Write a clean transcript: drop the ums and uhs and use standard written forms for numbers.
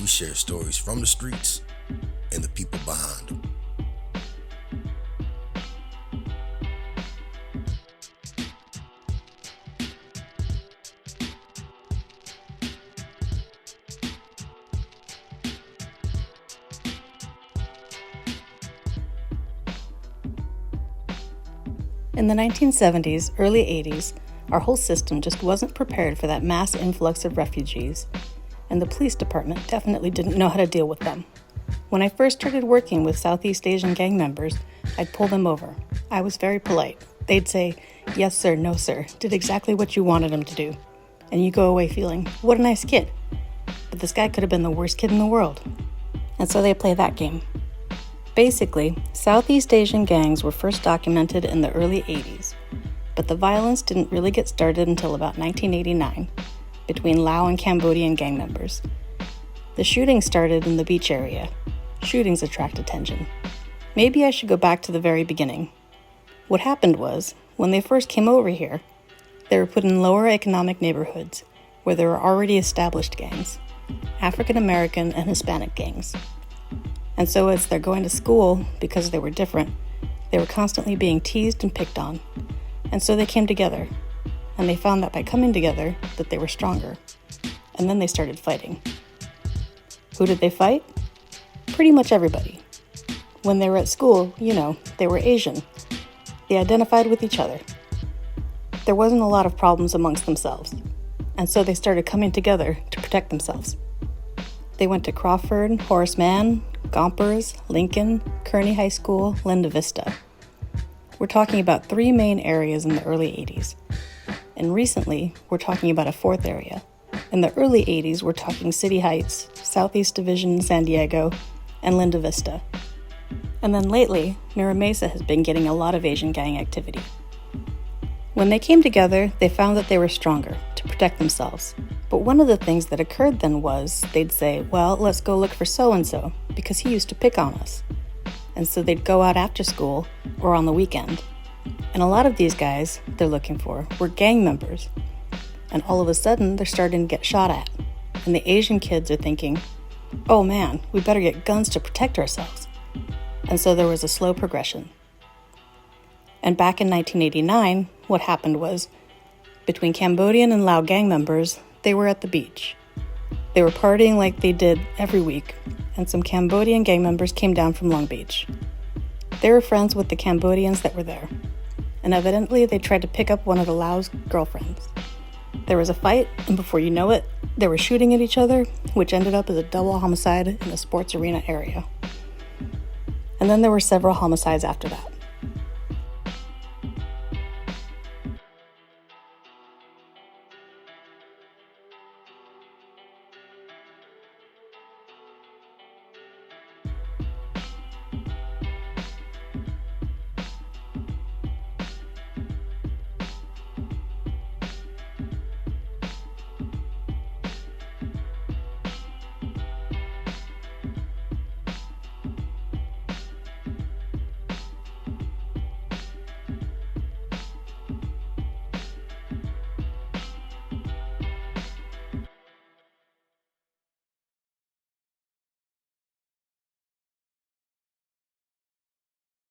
share stories from the streets and the people behind them. In the 1970s, early 80s, our whole system just wasn't prepared for that mass influx of refugees, and the police department definitely didn't know how to deal with them. When I first started working with Southeast Asian gang members, I'd pull them over. I was very polite. They'd say, "Yes sir, no sir," did exactly what you wanted them to do. And you go away feeling, what a nice kid. But this guy could have been the worst kid in the world. And so they play that game. Basically, Southeast Asian gangs were first documented in the early 80s, but the violence didn't really get started until about 1989 between Lao and Cambodian gang members. The shooting started in the beach area. Shootings attract attention. Maybe I should go back to the very beginning. What happened was, when they first came over here, they were put in lower economic neighborhoods where there were already established gangs, African American and Hispanic gangs. And so as they're going to school, because they were different, they were constantly being teased and picked on. And so they came together, and they found that by coming together, that they were stronger. And then they started fighting. Who did they fight? Pretty much everybody. When they were at school, they were Asian. They identified with each other. There wasn't a lot of problems amongst themselves, and so they started coming together to protect themselves. They went to Crawford, Horace Mann, Gompers, Lincoln, Kearney High School, Linda Vista. We're talking about 3 main areas in the early 80s. And recently, we're talking about a 4th area. In the early 80s, we're talking City Heights, Southeast Division in San Diego, and Linda Vista. And then lately, Mira Mesa has been getting a lot of Asian gang activity. When they came together, they found that they were stronger to protect themselves. But one of the things that occurred then was they'd say, well, let's go look for so-and-so because he used to pick on us. And so they'd go out after school or on the weekend. And a lot of these guys they're looking for were gang members. And all of a sudden, they're starting to get shot at. And the Asian kids are thinking, oh man, we better get guns to protect ourselves. And so there was a slow progression. And back in 1989, what happened was, between Cambodian and Lao gang members, they were at the beach. They were partying like they did every week, and some Cambodian gang members came down from Long Beach. They were friends with the Cambodians that were there, and evidently they tried to pick up one of the Lao's girlfriends. There was a fight, and before you know it, they were shooting at each other, which ended up as a double homicide in a sports arena area. And then there were several homicides after that.